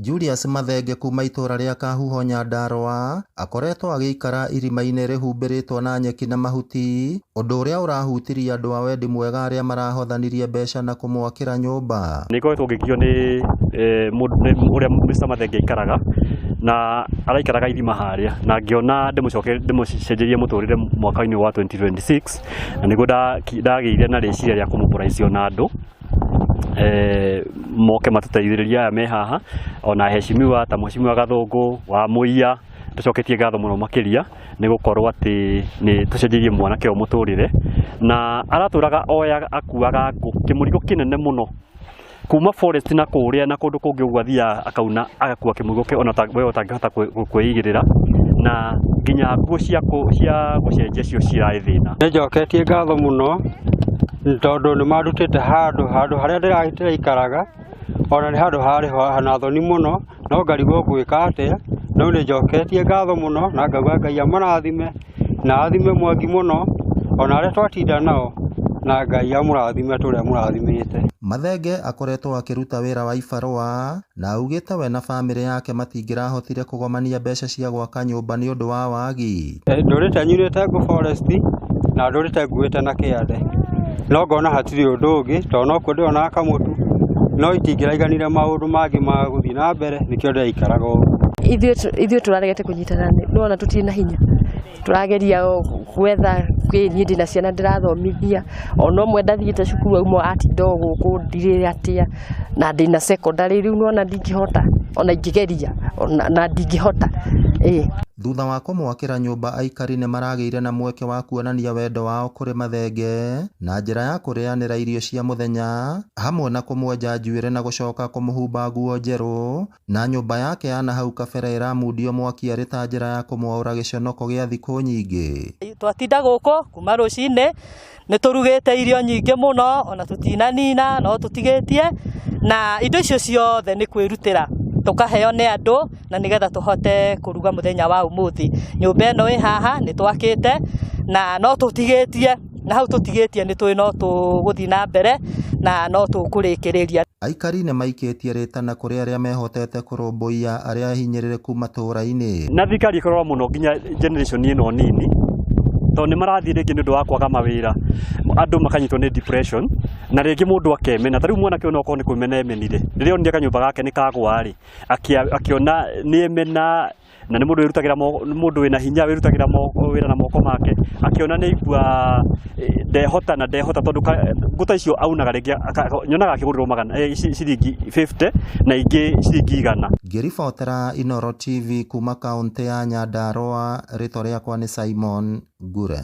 Julius Mathenge kuma itura ria Kahuho Nyandarua akoretwo agĩikara irima-inĩ rĩhumbĩrĩtwo na nyeki na mahuti, ũndũ ũrĩa ũrahutirie andũ a wendi mwega arĩa marahothanirie mbeca na kũmwakĩra nyũmba. Nĩngoretwo ngĩkio nĩ ũrĩa Mr. Mathenge aikaraga na araikaraga irima harĩa, na ngĩona ndĩmũcenjerie mũtũrĩre mwaka-inĩ wa 2026, na nĩguo ndagĩire na rĩciria rĩa kũmũpũraicio na andũ moke matũteithĩrĩrie aya me haha, ona heshimiwa ta Mheshimiwa Gathũngũ wa Mũiya tucoketie ngatho mũno makĩria nĩ gũkorwo atĩ nĩ tũcenjeirie mwanake ũyũ mũtũrĩre, na aratũraga oya akuaga ngũ kĩmũrigo kĩnene mũno kuma forest na kũrĩa na kũndũ kũngĩ ũguo athiaga akauna agakua kĩmũrigo kĩ ona we ũtangĩhota kwĩigĩrĩra, na nginya nguo cia gũcenjia cio cirarĩ thĩna. Nĩnjoketie ngatho mũno tondũ nĩ marutĩte handũ harĩa ndĩraikaraga, ona nĩ handũ harĩ hana thoni mũno, no ngarigwo gwĩka atĩa. No nĩnjoketie ngatho mũno na ngauga Ngai amũrathime na athime Mwangi mũno, ona arĩa twatinda nao, na Ngai amũrathime tũrĩa mũrathimĩte. Mathenge akoretwo akĩruta wĩra wa ibarũa na augĩte we na bamĩrĩ yake matingĩrahotire kũgomania mbeca cia gwaka nyũmba nĩ ũndũ wa wagi. Ndũrĩte nyunĩte ngũ forest na ndũrĩte nguĩte na kĩande, no ngona hatirĩ ũndũ ũngĩ tondũ no kuo ndĩronaga kamũtu, no itingĩraiganire maũndũ mangĩ ma gũthiĩ na mbere, nĩkĩo ndĩraikaraga ũguo. Ithuĩ tũraregete kũnyitana, nĩwona tũtirĩ na hinya, tũrageria gwetha niĩ ndĩ na ciana ndĩrathomithia, ona ũmwe ndathiĩte cukuru auma atinda o gũkũ ndirĩ atĩa, na ndĩ na secondary rĩu nĩwona ndingĩhota ona ingĩgeria na ndingĩhota. Thutha wa kũmwakĩra nyũmba, aikari nĩ maragĩire na mweke wa kuonania wendo wao kũrĩ Mathenge na njĩra ya kũrĩanĩra irio cia mũthenya hamwe na kũmwenja njuĩrĩ na gũcoka kũmũhumba nguo njerũ, na nyũmba yake ya nahau kabere ĩramundio mwaki arĩ ta njĩra ya kũmwaũra gĩconoko gĩa thikũ nyingĩ. Twatinda gũkũ kuma rũcinĩ, nĩ tũrugĩte irio nyingĩ mũno, ona tũtinanina no tũtigĩtie, na indo icio ciothe nĩ kwĩrutĩra tukaheo nĩ andũ na nĩgetha tũhote kũruga mũthenya wa ũmũthĩ. Nyũmba ĩno ĩ haha nĩ twakĩte na no tũtigĩtie, na hau tũtigĩtie nĩ tũĩ no tũgũthiĩ na mbere na no tũkũrĩkĩrĩria. Aikari nĩ maikĩtie rĩtana kũrĩ arĩa mehotete kũrũmbũiya arĩa hinyĩrĩrĩku matũũra-inĩ. Na thirikari ĩkorora mũno nginya generation ĩno nini, tondũ nĩ marathiĩ rĩngĩ nĩ ũndũ wa kwaga mawĩra, andũ makanyitwo nĩ depression, na rĩngĩ mũndũ akemena. Ta rĩu mwanake ũyũ okorwo nĩ kwĩmena emenire, rĩrĩa onire kanyũmba gake nĩ kagwa-rĩ, akĩona nĩ emena, na nĩ mũndũ wĩrutagĩra, mũndũ wĩna hinya wĩrutagĩra wĩra na moko make, akĩona nĩ aigua ndehota tondũ nguta icio aunaga rĩngĩ nyonaga akĩgũrĩrwo ciringi 50 na ingĩ ciringi 100. Ngĩribotera Inooro TV kuma kaũntĩ ya Nyandarua, rĩtwa rĩakwa nĩ Simon Ngure.